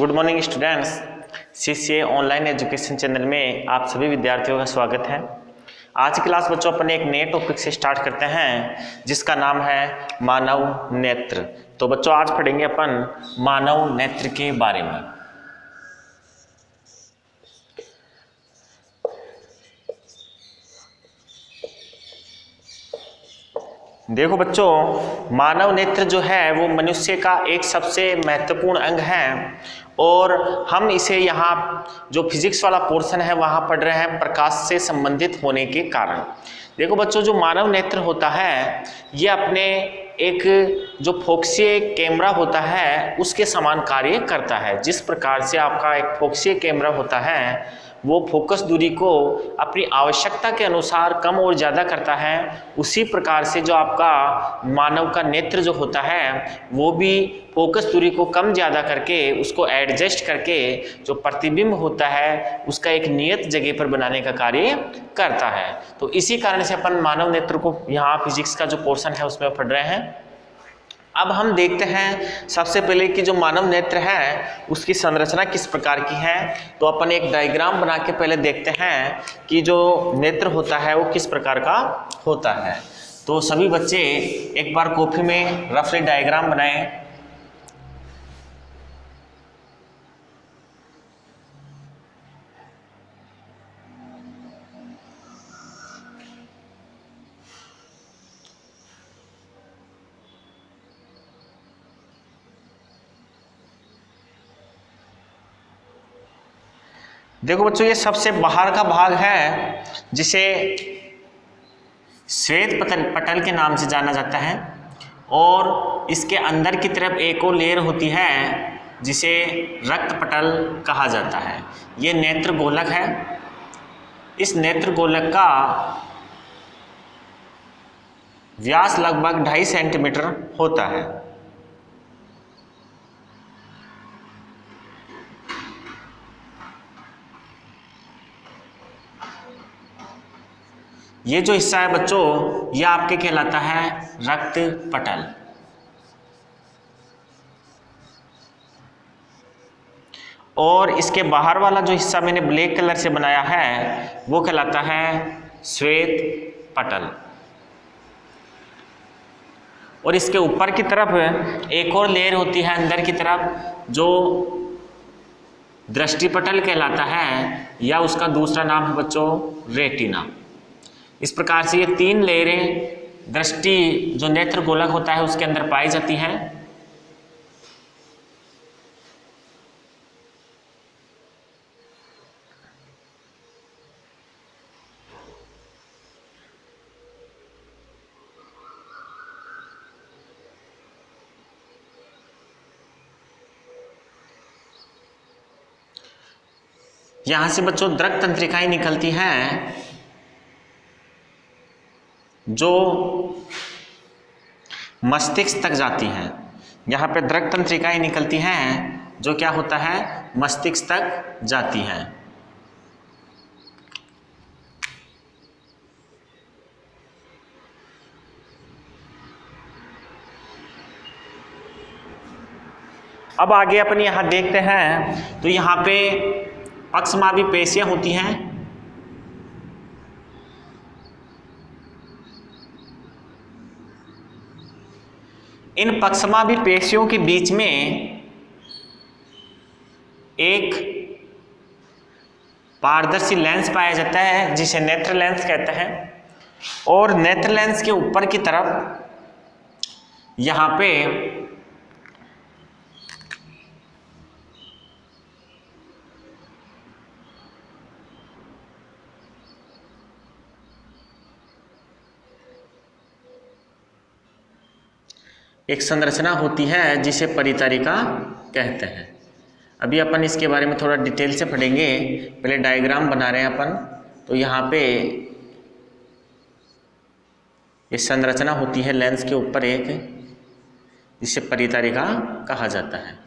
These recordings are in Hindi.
Good morning students. CCA online education channel में आप सभी विद्यार्थियों का स्वागत है। आज की क्लास बच्चों अपने एक नए टॉपिक से स्टार्ट करते हैं जिसका नाम है मानव नेत्र। तो बच्चों आज पढ़ेंगे अपन मानव नेत्र के बारे में। देखो बच्चों, मानव नेत्र जो है वो मनुष्य का एक सबसे महत्वपूर्ण अंग है और हम इसे यहाँ जो फिजिक्स वाला पोर्शन है वहाँ पढ़ रहे हैं प्रकाश से संबंधित होने के कारण। देखो बच्चों, जो मानव नेत्र होता है ये अपने एक जो फोक्सीय कैमरा होता है उसके समान कार्य करता है। जिस प्रकार से आपका एक फोक्सीय कैमरा होता है वो फोकस दूरी को अपनी आवश्यकता के अनुसार कम और ज़्यादा करता है, उसी प्रकार से जो आपका मानव का नेत्र जो होता है वो भी फोकस दूरी को कम ज़्यादा करके उसको एडजस्ट करके जो प्रतिबिंब होता है उसका एक नियत जगह पर बनाने का कार्य करता है। तो इसी कारण से अपन मानव नेत्र को यहाँ फिजिक्स का जो पोर्शन है उसमें पढ़ रहे हैं। अब हम देखते हैं सबसे पहले कि जो मानव नेत्र है उसकी संरचना किस प्रकार की है। तो अपन एक डायग्राम बना के पहले देखते हैं कि जो नेत्र होता है वो किस प्रकार का होता है। तो सभी बच्चे एक बार कॉपी में रफली डायग्राम बनाएं। देखो बच्चों, ये सबसे बाहर का भाग है जिसे श्वेत पटल के नाम से जाना जाता है और इसके अंदर की तरफ एक और लेयर होती है जिसे रक्त पटल कहा जाता है। ये नेत्र गोलक है। इस नेत्र गोलक का व्यास लगभग 2.5 सेंटीमीटर होता है। ये जो हिस्सा है बच्चों ये आपके कहलाता है रक्त पटल। और इसके बाहर वाला जो हिस्सा मैंने ब्लैक कलर से बनाया है वो कहलाता है श्वेत पटल। और इसके ऊपर की तरफ एक और लेयर होती है अंदर की तरफ जो दृष्टि पटल कहलाता है, या उसका दूसरा नाम है बच्चों रेटिना। इस प्रकार से ये 3 लेयरें दृष्टि जो नेत्र गोलक होता है उसके अंदर पाई जाती हैं। यहां से बच्चों द्रक तंत्रिकाएं निकलती हैं जो मस्तिष्क तक जाती हैं। यहाँ पे द्रक तंत्रिकाएं निकलती हैं जो क्या होता है मस्तिष्क तक जाती हैं। अब आगे अपन यहाँ देखते हैं तो यहाँ पे पक्षमापी पेशियां होती हैं। इन पक्षमापी पेशियों के बीच में एक पारदर्शी लेंस पाया जाता है जिसे नेत्र लेंस कहते हैं। और नेत्र लेंस के ऊपर की तरफ यहाँ पे एक संरचना होती है जिसे परितरिका कहते हैं। अभी अपन इसके बारे में थोड़ा डिटेल से पढ़ेंगे। पहले डायग्राम बना रहे हैं अपन। तो यहाँ पे ये संरचना होती है लेंस के ऊपर एक, जिसे परितरिका कहा जाता है।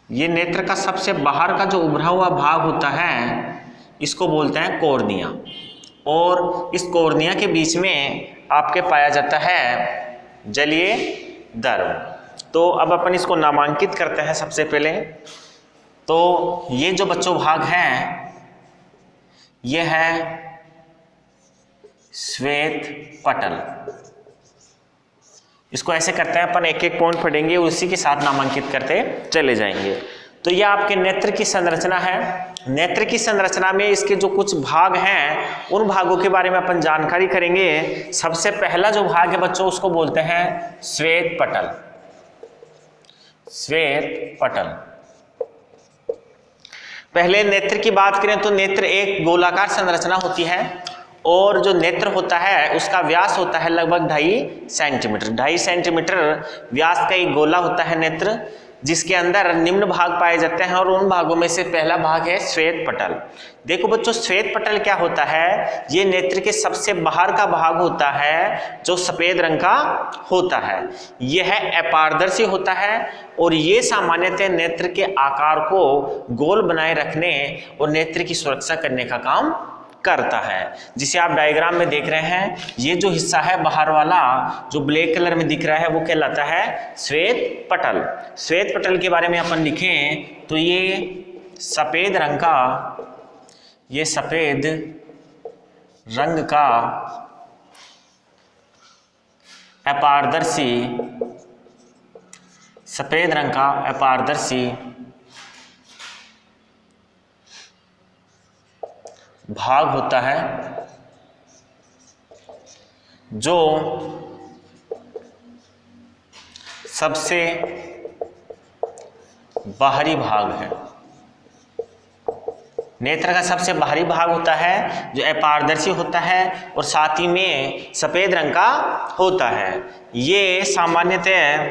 ये नेत्र का सबसे बाहर का जो उभरा हुआ भाग होता है इसको बोलते हैं कॉर्निया, और इस कॉर्निया के बीच में आपके पाया जाता है जलीय द्रव। तो अब अपन इसको नामांकित करते हैं। सबसे पहले तो ये जो बच्चों भाग है ये है श्वेत पटल। इसको ऐसे करते हैं अपन, एक एक पॉइंट पढ़ेंगे, उसी के साथ नामांकित करते चले जाएंगे। तो यह आपके नेत्र की संरचना है। नेत्र की संरचना में इसके जो कुछ भाग हैं उन भागों के बारे में अपन जानकारी करेंगे। सबसे पहला जो भाग है बच्चों उसको बोलते हैं श्वेत पटल। श्वेत पटल। पहले नेत्र की बात करें तो नेत्र एक गोलाकार संरचना होती है, और जो नेत्र होता है उसका व्यास होता है लगभग 2.5 सेंटीमीटर। 2.5 सेंटीमीटर व्यास का एक गोला होता है नेत्र, जिसके अंदर निम्न भाग पाए जाते हैं, और उन भागों में से पहला भाग है श्वेत पटल। देखो बच्चों, श्वेत पटल क्या होता है? ये नेत्र के सबसे बाहर का भाग होता है जो सफेद रंग का होता है। यह अपारदर्शी होता है, और ये सामान्यतः नेत्र के आकार को गोल बनाए रखने और नेत्र की सुरक्षा करने का काम करता है। जिसे आप डायग्राम में देख रहे हैं, ये जो हिस्सा है बाहर वाला जो ब्लैक कलर में दिख रहा है वो कहलाता है श्वेत पटल। श्वेत पटल के बारे में अपन लिखें तो ये सफेद रंग का अपारदर्शी भाग होता है, जो सबसे बाहरी भाग है। नेत्र का सबसे बाहरी भाग होता है जो अपारदर्शी होता है और साथ ही में सफेद रंग का होता है। ये सामान्यतः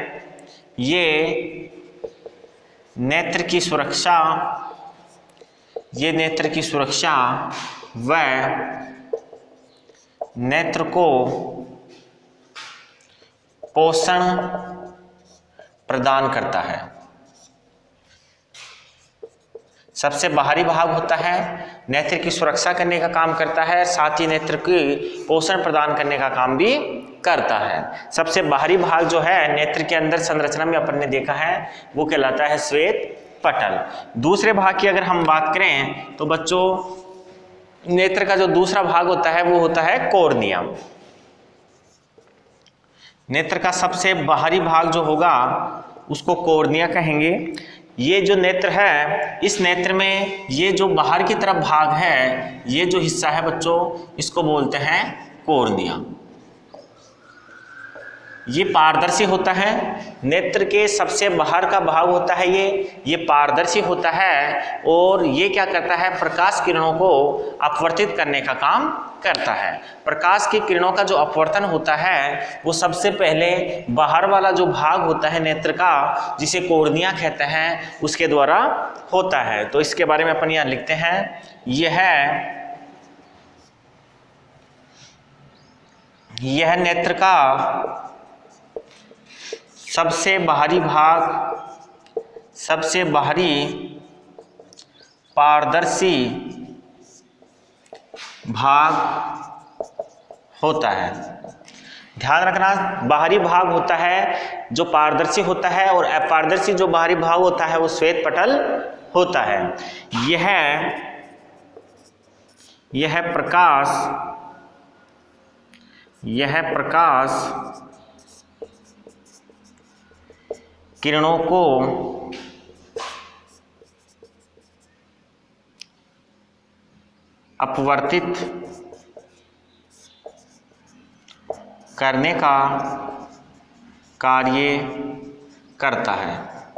नेत्र की सुरक्षा व नेत्र को पोषण प्रदान करता है। सबसे बाहरी भाग होता है, नेत्र की सुरक्षा करने का काम करता है, साथ ही नेत्र की पोषण प्रदान करने का काम भी करता है। सबसे बाहरी भाग जो है नेत्र के अंदर संरचना में अपन ने देखा है वो कहलाता है श्वेत पटल। दूसरे भाग की अगर हम बात करें तो बच्चों, नेत्र का जो दूसरा भाग होता है वो होता है कॉर्निया। नेत्र का सबसे बाहरी भाग जो होगा उसको कॉर्निया कहेंगे। ये जो नेत्र है, इस नेत्र में ये जो बाहर की तरफ भाग है, ये जो हिस्सा है बच्चों, इसको बोलते हैं कॉर्निया। ये पारदर्शी होता है। नेत्र के सबसे बाहर का भाग होता है ये पारदर्शी होता है, और ये क्या करता है? प्रकाश किरणों को अपवर्तित करने का काम करता है। प्रकाश की किरणों का जो अपवर्तन होता है वो सबसे पहले बाहर वाला जो भाग होता है नेत्र का, जिसे कॉर्निया कहते हैं, उसके द्वारा होता है। तो इसके बारे में अपन यहाँ लिखते हैं, यह नेत्र का सबसे बाहरी पारदर्शी भाग होता है। ध्यान रखना, बाहरी भाग होता है जो पारदर्शी होता है, और अपारदर्शी जो बाहरी भाग होता है वो श्वेत पटल होता है। यह प्रकाश किरणों को अपवर्तित करने का कार्य करता है।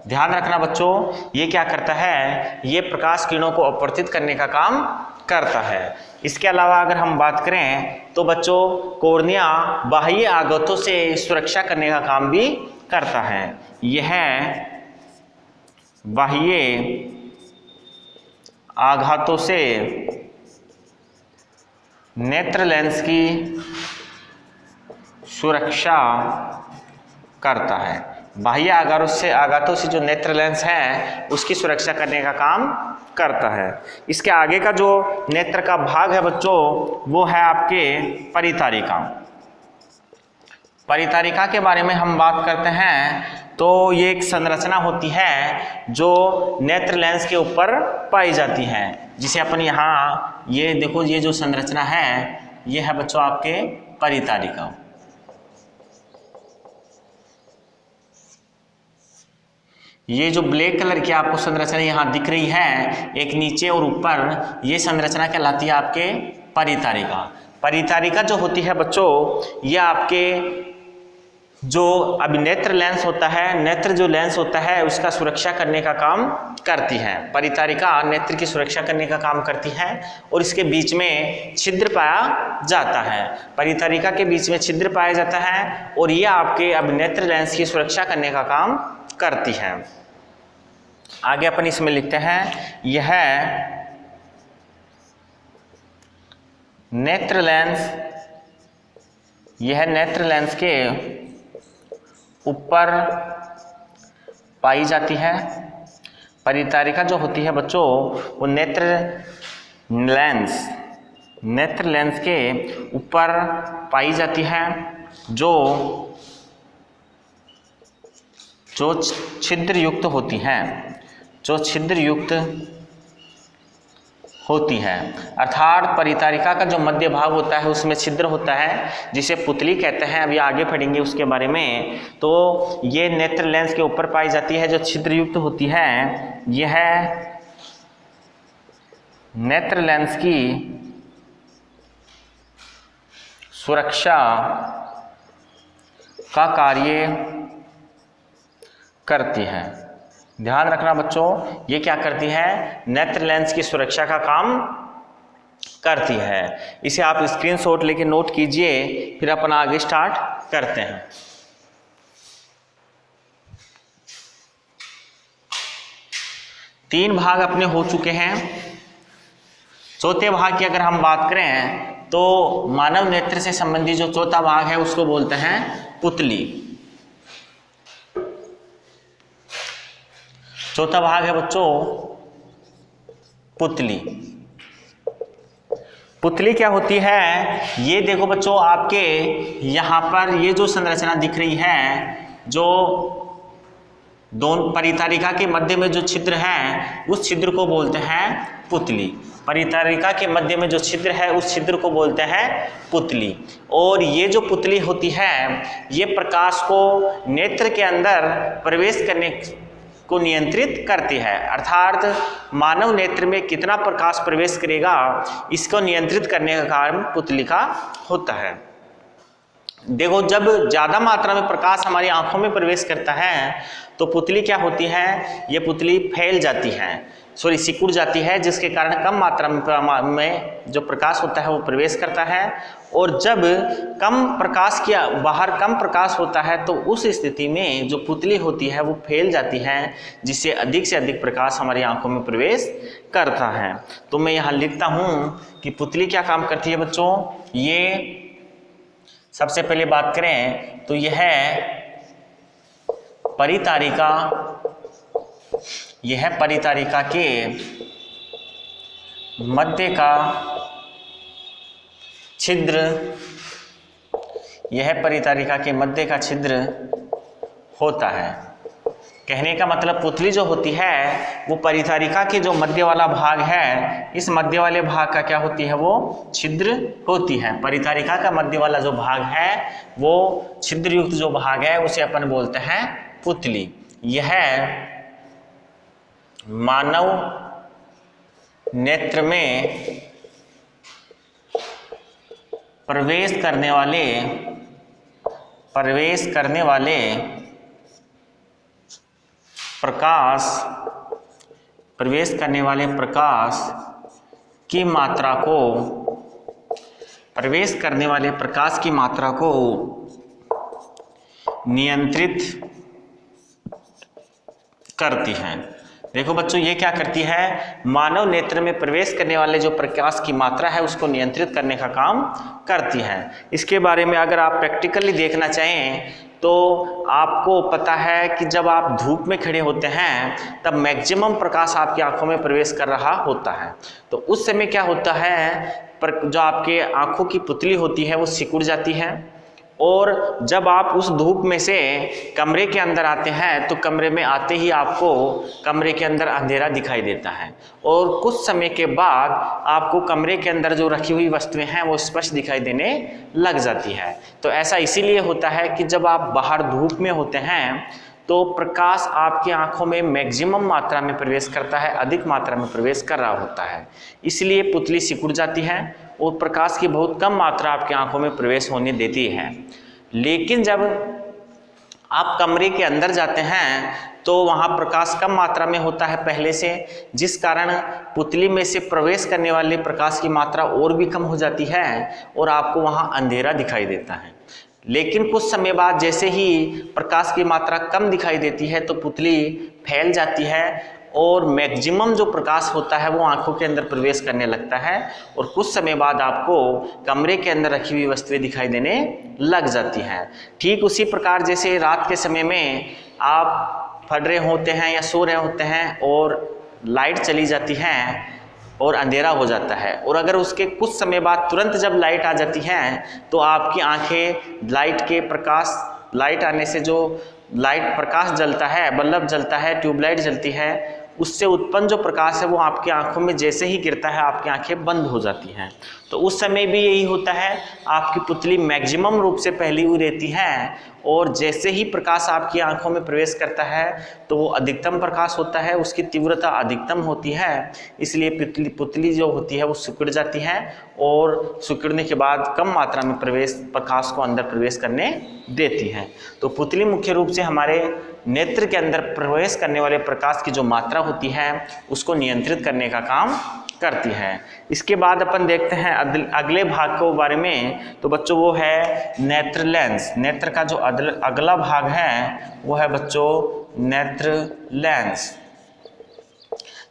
ध्यान रखना बच्चों, ये क्या करता है? ये प्रकाश किरणों को अपवर्तित करने का काम करता है। इसके अलावा अगर हम बात करें तो बच्चों, कॉर्निया बाह्य आघातों से सुरक्षा करने का काम भी करता है। यह बाह्य आघातों से नेत्र लेंस की सुरक्षा करता है। बाह्य आघातों से जो नेत्र लेंस है उसकी सुरक्षा करने का काम करता है। इसके आगे का जो नेत्र का भाग है बच्चों वो है आपके परितारिका। परितारिका के बारे में हम बात करते हैं तो ये एक संरचना होती है जो नेत्र लेंस के ऊपर पाई जाती है, जिसे अपन यहाँ ये देखो, ये जो संरचना है ये है बच्चों आपके परितारिका। ये जो ब्लैक कलर की आपको संरचना यहाँ दिख रही है, एक नीचे और ऊपर, ये संरचना कहलाती है आपके परितारिका। परितारिका जो होती है बच्चों ये आपके जो अभिनेत्र लेंस होता है, नेत्र जो लेंस होता है उसका सुरक्षा करने का काम करती है। परितारिका नेत्र की सुरक्षा करने का काम करती है और इसके बीच में छिद्र पाया जाता है। परितारिका के बीच में छिद्र पाया जाता है और ये आपके अभिनेत्र लेंस की सुरक्षा करने का काम करती है। आगे अपन इसमें लिखते हैं यह नेत्र लेंस, यह नेत्र लेंस के ऊपर पाई जाती है। परितारिका जो होती है बच्चों वो नेत्र लेंस के ऊपर पाई जाती है, जो छिद्र युक्त होती है, जो छिद्र युक्त होती है। अर्थात परितारिका का जो मध्य भाग होता है उसमें छिद्र होता है जिसे पुतली कहते हैं। अभी आगे पढ़ेंगे उसके बारे में। तो ये नेत्र लेंस के ऊपर पाई जाती है जो छिद्र युक्त होती है। यह नेत्र लेंस की सुरक्षा का कार्य करती है। ध्यान रखना बच्चों, ये क्या करती है? नेत्र लेंस की सुरक्षा का काम करती है। इसे आप स्क्रीनशॉट लेके नोट कीजिए, फिर अपन आगे स्टार्ट करते हैं। तीन भाग अपने हो चुके हैं। चौथे भाग की अगर हम बात करें तो मानव नेत्र से संबंधित जो चौथा भाग है उसको बोलते हैं पुतली। चौथा भाग है बच्चों पुतली। पुतली क्या होती है? ये देखो बच्चों, आपके यहां पर ये जो संरचना दिख रही है, जो दोनों परितारिका के मध्य में जो छिद्र है उस छिद्र को बोलते हैं पुतली। परितारिका के मध्य में जो छिद्र है उस छिद्र को बोलते हैं पुतली। और ये जो पुतली होती है ये प्रकाश को नेत्र के अंदर प्रवेश करने को नियंत्रित करती है। अर्थात मानव नेत्र में कितना प्रकाश प्रवेश करेगा इसको नियंत्रित करने का काम पुतली का होता है। देखो, जब ज्यादा मात्रा में प्रकाश हमारी आंखों में प्रवेश करता है तो पुतली क्या होती है? ये पुतली फैल जाती है, सिकुड़ जाती है, जिसके कारण कम मात्रा में जो प्रकाश होता है वो प्रवेश करता है। और जब कम प्रकाश किया बाहर कम प्रकाश होता है तो उस स्थिति में जो पुतली होती है वो फैल जाती है, जिससे अधिक से अधिक प्रकाश हमारी आंखों में प्रवेश करता है। तो मैं यहाँ लिखता हूँ कि पुतली क्या काम करती है बच्चों। ये सबसे पहले बात करें तो यह परितारिका, यह परितारिका के मध्य का छिद्र, यह परितारिका के मध्य का छिद्र होता है। कहने का मतलब पुतली जो होती है वो परितारिका के जो मध्य वाला भाग है, इस मध्य वाले भाग का क्या होती है? वो छिद्र होती है। परितारिका का मध्य वाला जो भाग है वो छिद्र युक्त जो भाग है उसे अपन बोलते हैं पुतली। यह मानव नेत्र में प्रवेश करने वाले प्रकाश की मात्रा को नियंत्रित करती है। देखो बच्चों, ये क्या करती है? मानव नेत्र में प्रवेश करने वाले जो प्रकाश की मात्रा है उसको नियंत्रित करने का काम करती है। इसके बारे में अगर आप प्रैक्टिकली देखना चाहें तो आपको पता है कि जब आप धूप में खड़े होते हैं तब मैक्सिमम प्रकाश आपकी आंखों में प्रवेश कर रहा होता है। तो उस समय क्या होता है, जो आपके आंखों की पुतली होती है वो सिकुड़ जाती है, और जब आप उस धूप में से कमरे के अंदर आते हैं तो कमरे में आते ही आपको कमरे के अंदर अंधेरा दिखाई देता है, और कुछ समय के बाद आपको कमरे के अंदर जो रखी हुई वस्तुएं हैं वो स्पष्ट दिखाई देने लग जाती है। तो ऐसा इसीलिए होता है कि जब आप बाहर धूप में होते हैं तो प्रकाश आपकी आंखों में मैक्सिमम मात्रा में प्रवेश करता है, अधिक मात्रा में प्रवेश कर रहा होता है, इसलिए पुतली सिकुड़ जाती है और प्रकाश की बहुत कम मात्रा आपकी आंखों में प्रवेश होने देती है। लेकिन जब आप कमरे के अंदर जाते हैं तो वहाँ प्रकाश कम मात्रा में होता है पहले से, जिस कारण पुतली में से प्रवेश करने वाले प्रकाश की मात्रा और भी कम हो जाती है और आपको वहाँ अंधेरा दिखाई देता है। लेकिन कुछ समय बाद जैसे ही प्रकाश की मात्रा कम दिखाई देती है तो पुतली फैल जाती है और मैक्सिमम जो प्रकाश होता है वो आंखों के अंदर प्रवेश करने लगता है, और कुछ समय बाद आपको कमरे के अंदर रखी हुई वस्तुएं दिखाई देने लग जाती हैं। ठीक उसी प्रकार जैसे रात के समय में आप पढ़ रहे होते हैं या सो रहे होते हैं और लाइट चली जाती है और अंधेरा हो जाता है, और अगर उसके कुछ समय बाद तुरंत जब लाइट आ जाती है तो आपकी आंखें लाइट आने से जो लाइट प्रकाश जलता है, बल्ब जलता है, ट्यूबलाइट जलती है, उससे उत्पन्न जो प्रकाश है वो आपकी आंखों में जैसे ही गिरता है आपकी आंखें बंद हो जाती हैं। तो उस समय भी यही होता है, आपकी पुतली मैक्सिमम रूप से फैली हुई रहती है और जैसे ही प्रकाश आपकी आंखों में प्रवेश करता है तो वो अधिकतम प्रकाश होता है, उसकी तीव्रता अधिकतम होती है, इसलिए पुतली जो होती है वो सिकुड़ जाती है और सिकुड़ने के बाद कम मात्रा में प्रकाश को अंदर प्रवेश करने देती है। तो पुतली मुख्य रूप से हमारे नेत्र के अंदर प्रवेश करने वाले प्रकाश की जो मात्रा होती है उसको नियंत्रित करने का काम करती है। इसके बाद अपन देखते हैं अगले भाग के बारे में। तो बच्चों वो है नेत्र लेंस। नेत्र का जो अगला भाग है वो है बच्चों नेत्र लेंस।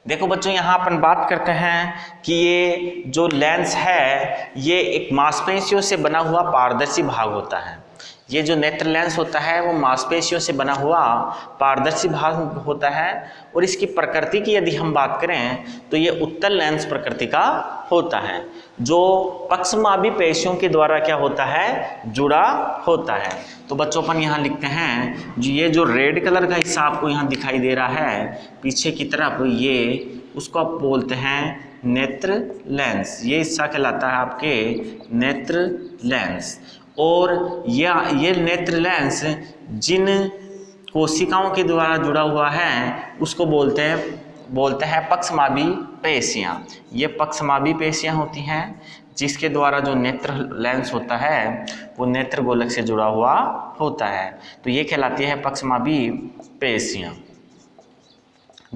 देखो बच्चों यहाँ अपन बात करते हैं कि ये जो लेंस है ये एक मांसपेशियों से बना हुआ पारदर्शी भाग होता है। ये जो नेत्र लेंस होता है वो मांसपेशियों से बना हुआ पारदर्शी भाग होता है, और इसकी प्रकृति की यदि हम बात करें तो ये उत्तल लेंस प्रकृति का होता है, जो पक्षमापी पेशियों के द्वारा क्या होता है, जुड़ा होता है। तो बच्चों अपन यहाँ लिखते हैं ये जो रेड कलर का हिस्सा आपको यहाँ दिखाई दे रहा है पीछे की तरफ, ये उसको आप बोलते हैं नेत्र लेंस। ये हिस्सा कहलाता है आपके नेत्र लेंस। और ये नेत्र लेंस जिन कोशिकाओं के द्वारा जुड़ा हुआ है उसको बोलते हैं पक्षमापी पेशियाँ। ये पक्षमापी पेशियाँ होती हैं जिसके द्वारा जो नेत्र लेंस होता है वो नेत्र गोलक से जुड़ा हुआ होता है, तो ये कहलाती है पक्षमापी पेशियाँ।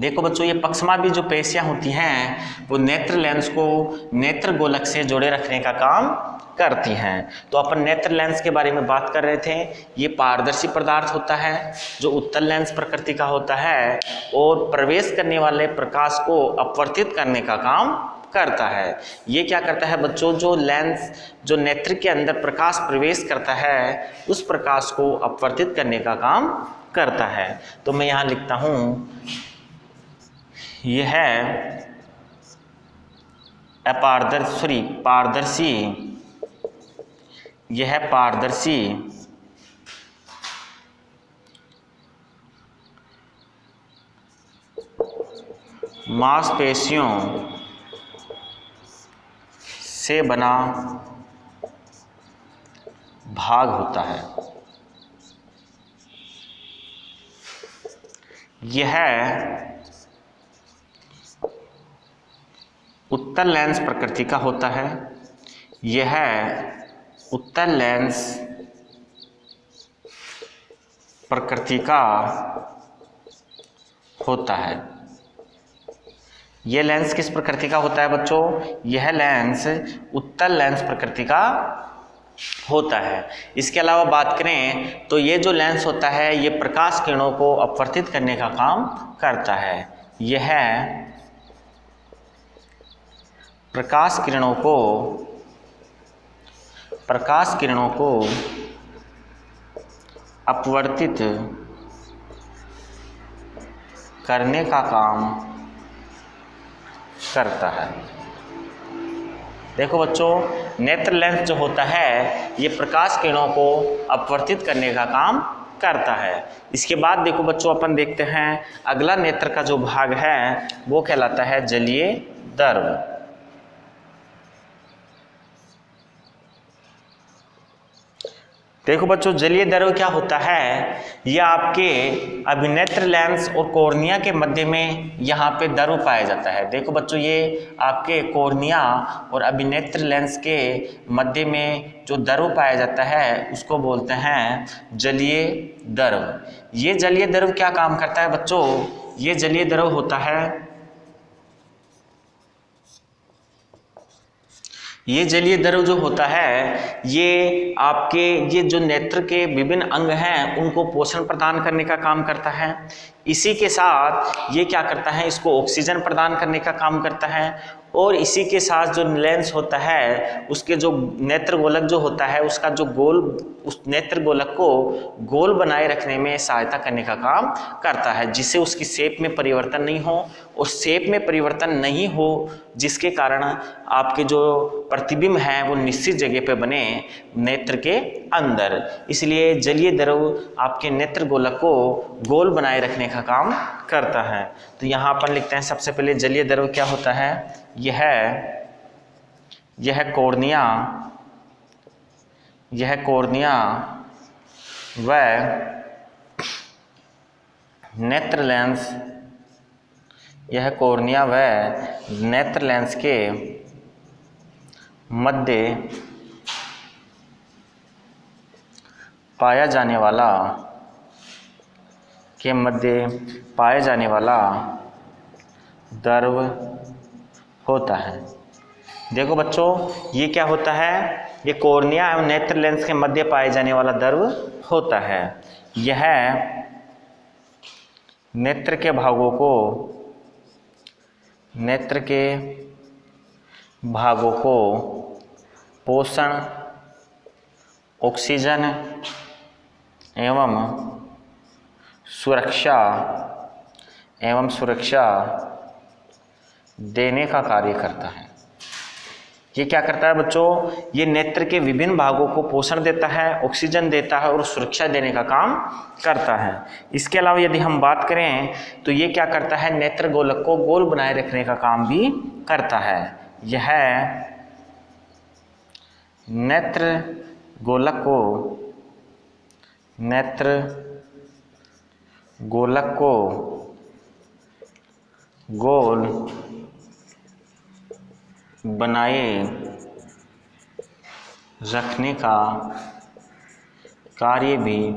देखो बच्चों ये पक्षमापी जो पेशियाँ होती हैं वो नेत्र लेंस को नेत्र गोलक से जोड़े रखने का काम करती हैं। तो अपन नेत्र लेंस के बारे में बात कर रहे थे। ये पारदर्शी पदार्थ होता है जो उत्तल लेंस प्रकृति का होता है और प्रवेश करने वाले प्रकाश को अपवर्तित करने का काम करता है। ये क्या करता है बच्चों, जो लेंस जो नेत्र के अंदर प्रकाश प्रवेश करता है उस प्रकाश को अपवर्तित करने का काम करता है। तो मैं यहाँ लिखता हूँ यह है पारदर्शी, यह है पारदर्शी मांसपेशियों से बना भाग होता है। यह उत्तल लेंस प्रकृति का होता है। यह उत्तल लेंस प्रकृति का होता है। यह लेंस किस प्रकृति का होता है बच्चों? यह लेंस उत्तल लेंस प्रकृति का होता है। इसके अलावा बात करें तो ये जो लेंस होता है ये प्रकाश किरणों को अपवर्तित करने का काम करता है। यह प्रकाश किरणों को अपवर्तित करने का काम करता है। देखो बच्चों, नेत्र लेंस जो होता है ये प्रकाश किरणों को अपवर्तित करने का काम करता है। इसके बाद देखो बच्चों, अपन देखते हैं अगला नेत्र का जो भाग है वो कहलाता है जलीय द्रव। देखो बच्चों, जलीय द्रव क्या होता है, यह आपके अभिनेत्र लेंस और कॉर्निया के मध्य में यहाँ पे द्रव पाया जाता है। देखो बच्चों, ये आपके कॉर्निया और अभिनेत्र लेंस के मध्य में जो द्रव पाया जाता है उसको बोलते हैं जलीय द्रव। ये जलीय द्रव क्या काम करता है बच्चों, ये जलीय द्रव होता है, ये जलीय द्रव जो होता है ये आपके ये जो नेत्र के विभिन्न अंग हैं उनको पोषण प्रदान करने का काम करता है। इसी के साथ ये क्या करता है, इसको ऑक्सीजन प्रदान करने का काम करता है। और इसी के साथ जो लेंस होता है उसके जो नेत्र गोलक जो होता है उसका जो गोल, उस नेत्र गोलक को गोल बनाए रखने में सहायता करने का काम करता है, जिससे उसकी शेप में परिवर्तन नहीं हो। और शेप में परिवर्तन नहीं हो जिसके कारण आपके जो प्रतिबिंब हैं वो निश्चित जगह पे बने नेत्र के अंदर। इसलिए जलीय द्रव आपके नेत्र गोलक को गोल बनाए रखने का काम करता है। तो यहाँ अपन लिखते हैं सबसे पहले जलीय द्रव क्या होता है, यह कॉर्निया व नेत्र लेंस, यह कॉर्निया व नेत्र लेंस के मध्य पाया जाने वाला द्रव होता है। देखो बच्चों, ये क्या होता है, ये कॉर्निया एवं नेत्र लेंस के मध्य पाए जाने वाला द्रव होता है। यह नेत्र के भागों को पोषण, ऑक्सीजन एवं सुरक्षा देने का कार्य करता है। ये क्या करता है बच्चों, ये नेत्र के विभिन्न भागों को पोषण देता है, ऑक्सीजन देता है और सुरक्षा देने का काम करता है। इसके अलावा यदि हम बात करें तो ये क्या करता है, नेत्र गोलक को गोल बनाए रखने का काम भी करता है। यह नेत्र गोलक को गोल बनाए रखने का कार्य भी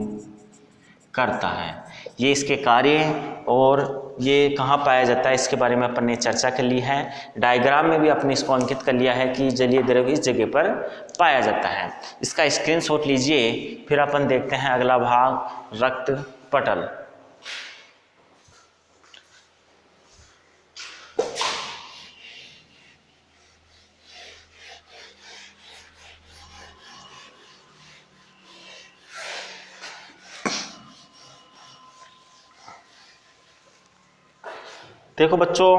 करता है। ये इसके कार्य और ये कहाँ पाया जाता है इसके बारे में अपन ने चर्चा कर ली है। डायग्राम में भी अपने इसको अंकित कर लिया है कि जलीय द्रव इस जगह पर पाया जाता है। इसका स्क्रीनशॉट लीजिए। फिर अपन देखते हैं अगला भाग, रक्त पटल। देखो बच्चों,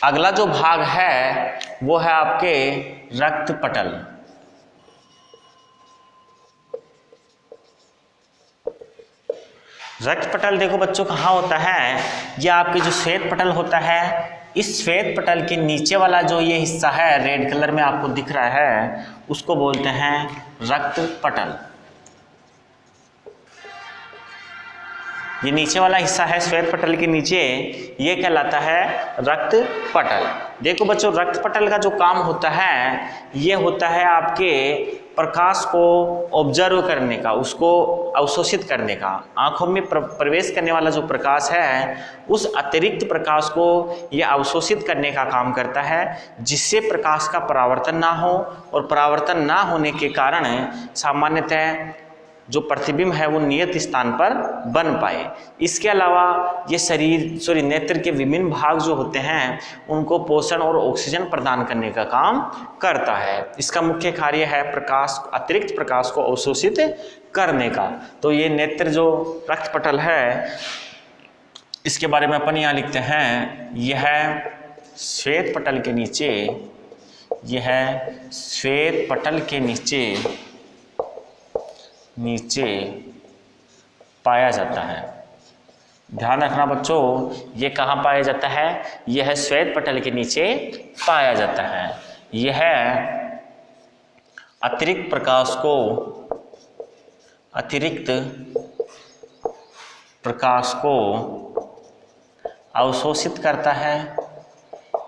अगला जो भाग है वो है आपके रक्त पटल। रक्त पटल देखो बच्चों कहाँ होता है, ये आपके जो श्वेत पटल होता है, इस श्वेत पटल के नीचे वाला जो ये हिस्सा है रेड कलर में आपको दिख रहा है उसको बोलते हैं रक्त पटल। ये नीचे वाला हिस्सा है श्वेत पटल के नीचे, ये कहलाता है रक्त पटल। देखो बच्चों, रक्त पटल का जो काम होता है ये होता है आपके प्रकाश को ऑब्जर्व करने का, उसको अवशोषित करने का। आंखों में प्रवेश करने वाला जो प्रकाश है उस अतिरिक्त प्रकाश को ये अवशोषित करने का काम करता है, जिससे प्रकाश का परावर्तन ना हो। और परावर्तन ना होने के कारण सामान्यतः जो प्रतिबिंब है वो नियत स्थान पर बन पाए। इसके अलावा ये नेत्र के विभिन्न भाग जो होते हैं उनको पोषण और ऑक्सीजन प्रदान करने का काम करता है। इसका मुख्य कार्य है प्रकाश, अतिरिक्त प्रकाश को अवशोषित करने का। तो ये नेत्र जो रक्त पटल है इसके बारे में अपन यहाँ लिखते हैं, यह श्वेत पटल के नीचे, यह श्वेत पटल के नीचे पाया जाता है। ध्यान रखना बच्चों, ये कहाँ पाया जाता है? यह श्वेत पटल के नीचे पाया जाता है। यह अतिरिक्त प्रकाश को अवशोषित करता है।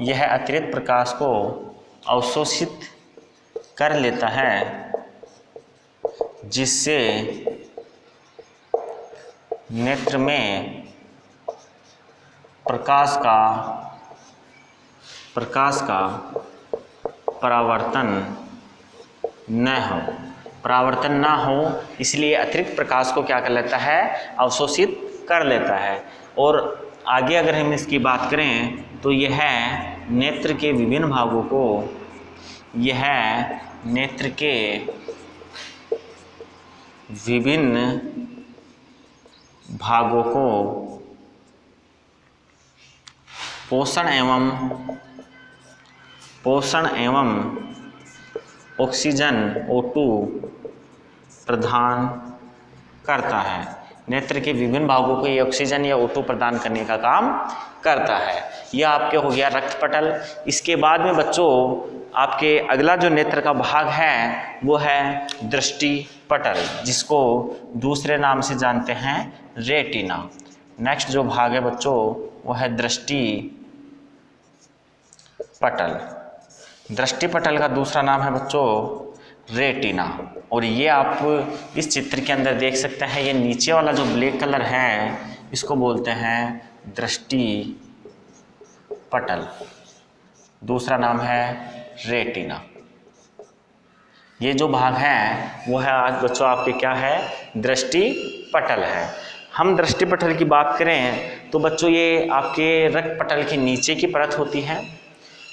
यह अतिरिक्त प्रकाश को अवशोषित कर लेता है, जिससे नेत्र में प्रकाश का परावर्तन न हो, इसलिए अतिरिक्त प्रकाश को क्या कर लेता है? अवशोषित कर लेता है। और आगे अगर हम इसकी बात करें तो यह नेत्र के विभिन्न भागों को पोषण एवं ऑक्सीजन O2 प्रदान करता है। नेत्र के विभिन्न भागों को ये ऑक्सीजन या O2 प्रदान करने का काम करता है। यह आपके हो गया रक्त पटल। इसके बाद में बच्चों आपके अगला जो नेत्र का भाग है वो है दृष्टि पटल, जिसको दूसरे नाम से जानते हैं रेटिना। नेक्स्ट जो भाग है बच्चों वो है दृष्टि पटल। दृष्टि पटल का दूसरा नाम है बच्चों रेटिना। और ये आप इस चित्र के अंदर देख सकते हैं, ये नीचे वाला जो ब्लैक कलर है इसको बोलते हैं दृष्टि पटल, दूसरा नाम है रेटिना। ये जो भाग है वो है आज बच्चों आपके क्या है? दृष्टि पटल है। हम दृष्टि पटल की बात करें तो बच्चों ये आपके रक्त पटल के नीचे की परत होती है।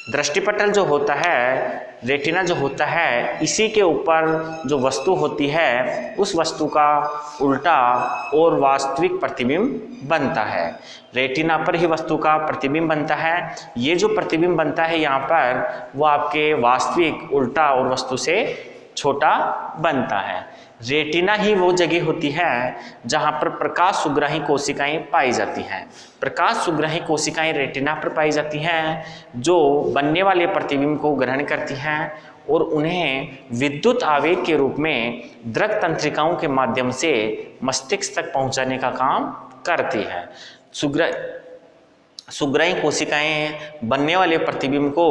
दृष्टि पटल जो होता है, रेटिना जो होता है, इसी के ऊपर जो वस्तु होती है उस वस्तु का उल्टा और वास्तविक प्रतिबिंब बनता है। रेटिना पर ही वस्तु का प्रतिबिंब बनता है। ये जो प्रतिबिंब बनता है यहाँ पर वो आपके वास्तविक उल्टा और वस्तु से छोटा बनता है। रेटिना ही वो जगह होती है जहाँ पर प्रकाश सुग्राही कोशिकाएं पाई जाती हैं। प्रकाश सुग्राही कोशिकाएं रेटिना पर पाई जाती हैं जो बनने वाले प्रतिबिंब को ग्रहण करती हैं और उन्हें विद्युत आवेग के रूप में द्रक तंत्रिकाओं के माध्यम से मस्तिष्क तक पहुंचाने का काम करती है। सुग्राही कोशिकाएं बनने वाले प्रतिबिंब को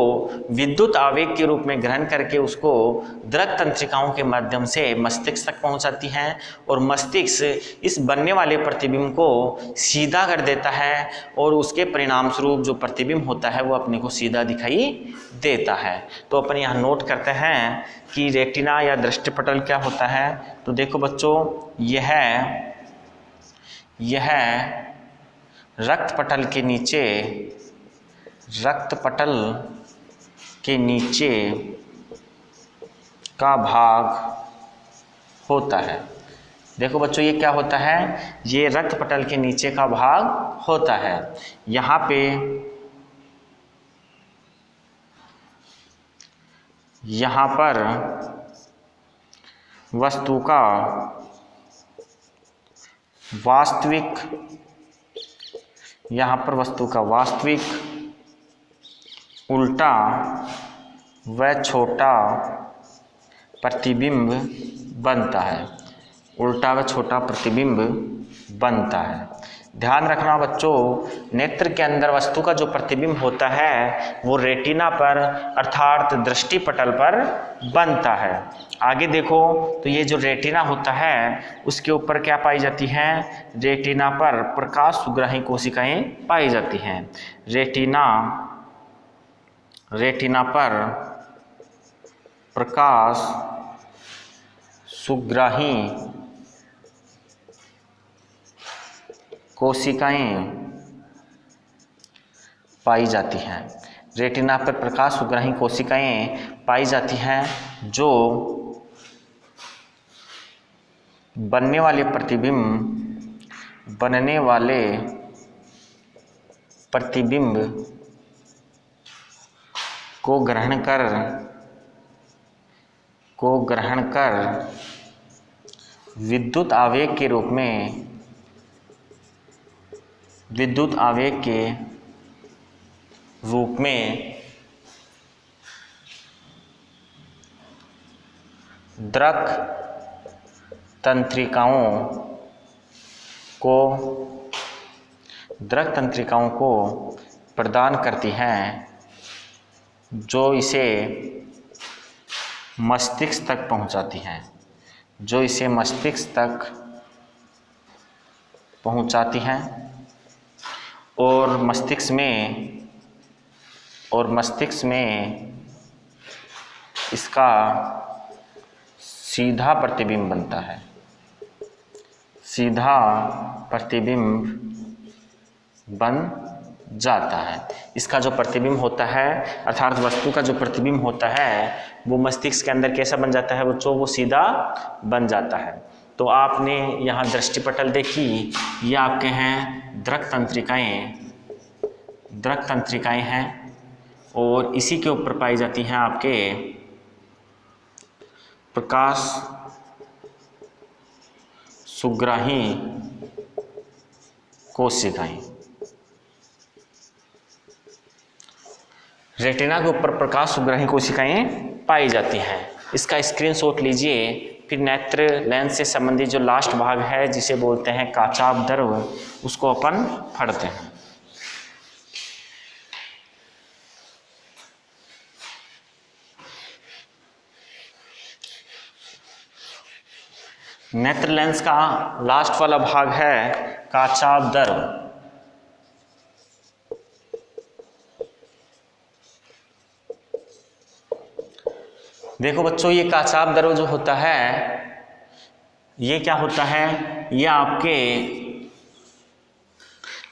विद्युत आवेग के रूप में ग्रहण करके उसको द्रक तंत्रिकाओं के माध्यम से मस्तिष्क तक पहुंचाती हैं और मस्तिष्क इस बनने वाले प्रतिबिंब को सीधा कर देता है और उसके परिणाम स्वरूप जो प्रतिबिंब होता है वो अपने को सीधा दिखाई देता है। तो अपन यहाँ नोट करते हैं कि रेटिना या दृष्टिपटल क्या होता है। तो देखो बच्चों, यह रक्त पटल के नीचे का भाग होता है। देखो बच्चों ये क्या होता है? ये रक्त पटल के नीचे का भाग होता है। यहाँ पर वस्तु का वास्तविक उल्टा व छोटा प्रतिबिंब बनता है। उल्टा व छोटा प्रतिबिंब बनता है। ध्यान रखना बच्चों, नेत्र के अंदर वस्तु का जो प्रतिबिंब होता है वो रेटिना पर अर्थात दृष्टि पटल पर बनता है। आगे देखो तो ये जो रेटिना होता है उसके ऊपर क्या पाई जाती हैं? रेटिना पर प्रकाश सुग्राही कोशिकाएं पाई जाती हैं। रेटिना पर प्रकाश सुग्राही कोशिकाएं पाई जाती हैं। रेटिना पर प्रकाश उग्राही कोशिकाएं पाई जाती हैं जो बनने वाले प्रतिबिंब को ग्रहण कर विद्युत आवेग के रूप में द्रक तंत्रिकाओं को प्रदान करती हैं, जो इसे मस्तिष्क तक पहुंचाती हैं और मस्तिष्क में इसका सीधा प्रतिबिंब बनता है। सीधा प्रतिबिंब बन जाता है। इसका जो प्रतिबिंब होता है अर्थात वस्तु का जो प्रतिबिंब होता है वो मस्तिष्क के अंदर कैसा बन जाता है बच्चों, वो सीधा बन जाता है। तो आपने यहाँ दृष्टिपटल देखी, ये आपके हैं द्रक तंत्रिकाएं हैं और इसी के ऊपर पाई जाती हैं आपके प्रकाश सुग्राही कोशिकाएं। रेटिना के ऊपर प्रकाश सुग्राही कोशिकाएं पाई जाती हैं। इसका स्क्रीनशॉट लीजिए। फिर नेत्र लेंस से संबंधित जो लास्ट भाग है जिसे बोलते हैं काचाभ द्रव, उसको अपन पढ़ते हैं। नेत्र लेंस का लास्ट वाला भाग है काचाभ द्रव। देखो बच्चों, ये काचाभ द्रव जो होता है ये क्या होता है, ये आपके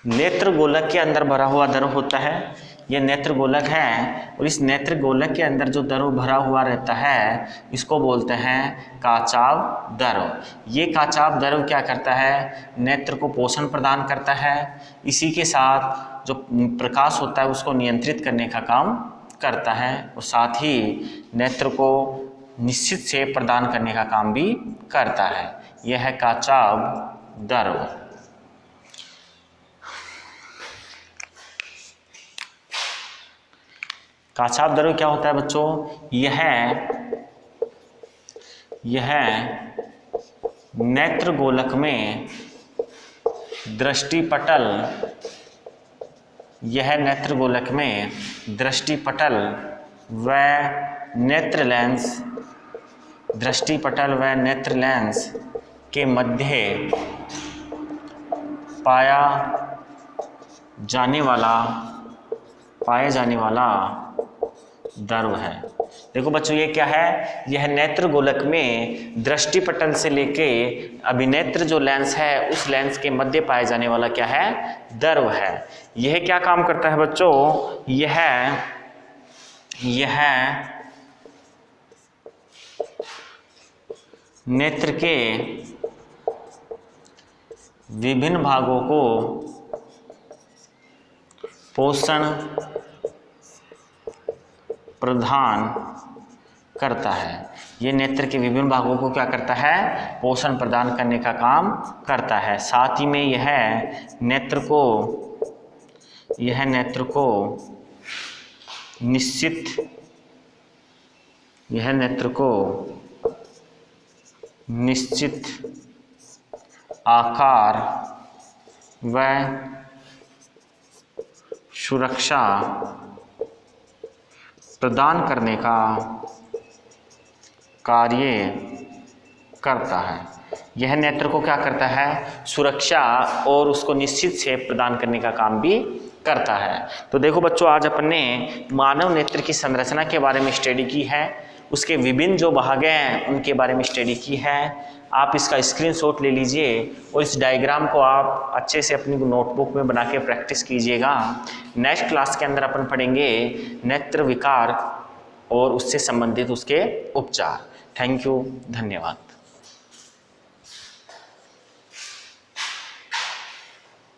नेत्र गोलक के अंदर भरा हुआ द्रव होता है। ये नेत्र गोलक है और इस नेत्र गोलक के अंदर जो द्रव भरा हुआ रहता है इसको बोलते हैं काचाभ द्रव। ये काचाभ द्रव क्या करता है, नेत्र को पोषण प्रदान करता है, इसी के साथ जो प्रकाश होता है उसको नियंत्रित करने का काम करता है और साथ ही नेत्र को निश्चित से प्रदान करने का काम भी करता है। यह है काचाभ द्रव। काचाभ द्रव क्या होता है बच्चों, यह नेत्र गोलक में दृष्टिपटल व नेत्र लेंस के मध्य पाया जाने वाला द्रव है। देखो बच्चों, ये क्या है, यह नेत्र गोलक में दृष्टिपटल से लेके अभिनेत्र जो लेंस है उस लेंस के मध्य पाए जाने वाला क्या है, द्रव है। यह क्या काम करता है बच्चों, यह नेत्र के विभिन्न भागों को पोषण प्रदान करता है। ये नेत्र के विभिन्न भागों को क्या करता है, पोषण प्रदान करने का काम करता है। साथ ही में यह नेत्र को निश्चित आकार व सुरक्षा प्रदान करने का कार्य करता है। यह नेत्र को क्या करता है, सुरक्षा और उसको निश्चित से प्रदान करने का काम भी करता है। तो देखो बच्चों, आज अपन ने मानव नेत्र की संरचना के बारे में स्टडी की है उसके विभिन्न जो भाग हैं उनके बारे में स्टडी की है। आप इसका स्क्रीनशॉट ले लीजिए और इस डायग्राम को आप अच्छे से अपनी नोटबुक में बना के प्रैक्टिस कीजिएगा। नेक्स्ट क्लास के अंदर अपन पढ़ेंगे नेत्र विकार और उससे संबंधित उसके उपचार। थैंक यू, धन्यवाद।